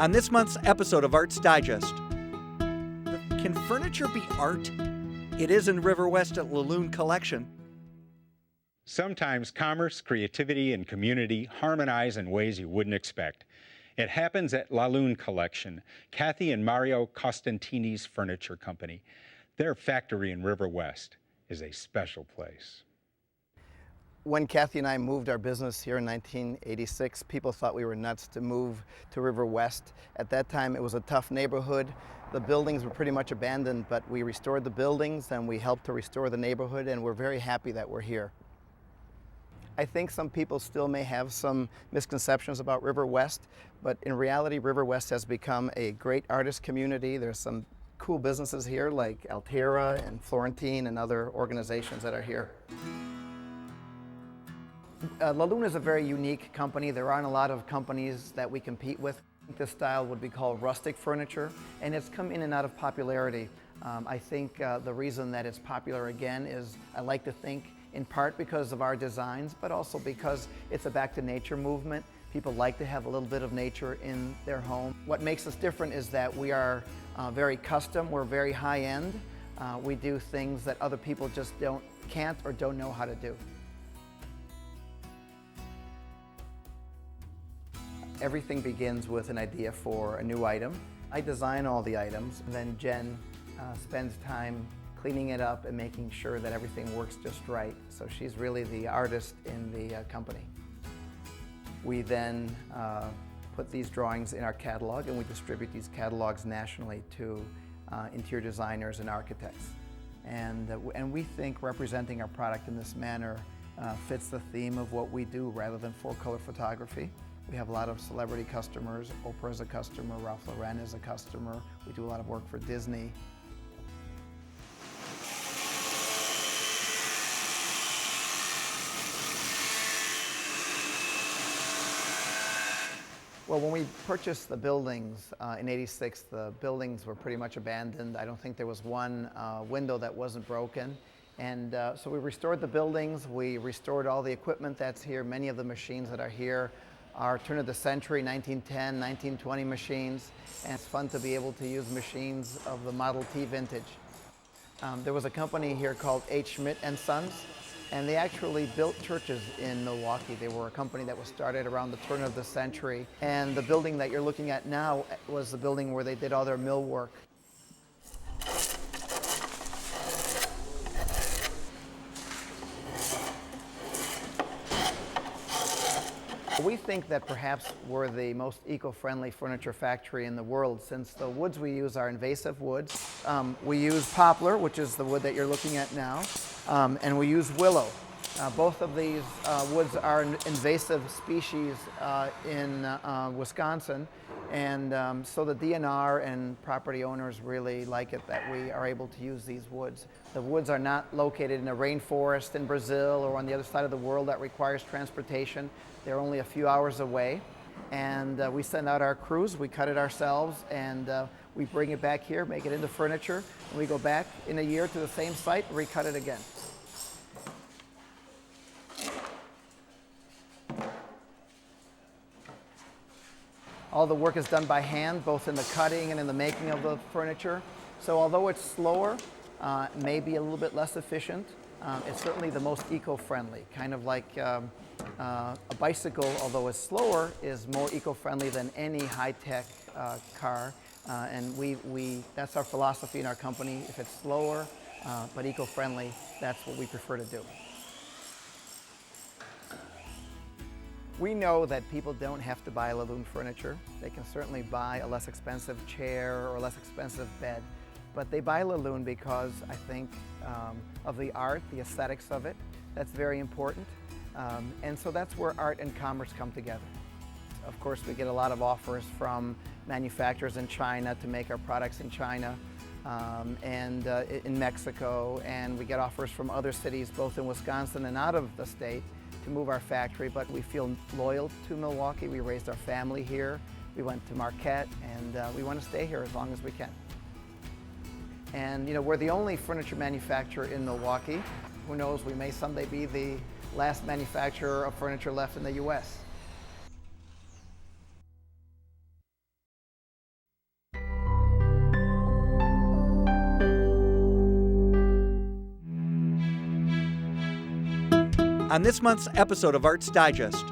On this month's episode of Arts Digest, can furniture be art? It is in River West at Lune Collection. Sometimes commerce, creativity, and community harmonize in ways you wouldn't expect. It happens at Lune Collection, Kathy and Mario Costantini's furniture company. Their factory in River West is a special place. When Kathy and I moved our business here in 1986, people thought we were nuts to move to River West. At that time, it was a tough neighborhood. The buildings were pretty much abandoned, but we restored the buildings and we helped to restore the neighborhood, and we're very happy that we're here. I think some people still may have some misconceptions about River West, but in reality, River West has become a great artist community. There's some cool businesses here like Altera and Florentine and other organizations that are here. Lune is a very unique company. There aren't a lot of companies that we compete with. This style would be called rustic furniture, and it's come in and out of popularity. I think the reason that it's popular again is, I like to think, in part because of our designs, but also because it's a back to nature movement. People like to have a little bit of nature in their home. What makes us different is that we are very custom, we're very high end. We do things that other people just can't or don't know how to do. Everything begins with an idea for a new item. I design all the items, and then Jen spends time cleaning it up and making sure that everything works just right. So she's really the artist in the company. We then put these drawings in our catalog, and we distribute these catalogs nationally to interior designers and architects. And we think representing our product in this manner fits the theme of what we do rather than full-color photography. We have a lot of celebrity customers. Oprah is a customer, Ralph Lauren is a customer. We do a lot of work for Disney. Well, when we purchased the buildings in '86, the buildings were pretty much abandoned. I don't think there was one window that wasn't broken. And so we restored the buildings. We restored all the equipment that's here. Many of the machines that are here are turn of the century, 1910, 1920 machines. And it's fun to be able to use machines of the Model T vintage. There was a company here called H. Schmidt & Sons, and they actually built churches in Milwaukee. They were a company that was started around the turn of the century. And the building that you're looking at now was the building where they did all their mill work. We think that perhaps we're the most eco-friendly furniture factory in the world, since the woods we use are invasive woods. We use poplar, which is the wood that you're looking at now, and we use willow. Both of these woods are invasive species in Wisconsin, and so the DNR and property owners really like it that we are able to use these woods. The woods are not located in a rainforest in Brazil or on the other side of the world that requires transportation. They're only a few hours away, and we send out our crews, we cut it ourselves, and we bring it back here, make it into furniture, and we go back in a year to the same site and recut it again. All the work is done by hand, both in the cutting and in the making of the furniture. So although it's slower, maybe a little bit less efficient, it's certainly the most eco-friendly, kind of like a bicycle, although it's slower, is more eco-friendly than any high-tech car. And that's our philosophy in our company. If it's slower but eco-friendly, that's what we prefer to do. We know that people don't have to buy Lune furniture. They can certainly buy a less expensive chair or a less expensive bed, but they buy Lune because I think of the art, the aesthetics of it. That's very important. And so that's where art and commerce come together. Of course, we get a lot of offers from manufacturers in China to make our products in China and in Mexico, and we get offers from other cities, both in Wisconsin and out of the state, to move our factory, but we feel loyal to Milwaukee. We raised our family here. We went to Marquette, and we want to stay here as long as we can. And we're the only furniture manufacturer in Milwaukee. Who knows, we may someday be the last manufacturer of furniture left in the US. On this month's episode of Arts Digest,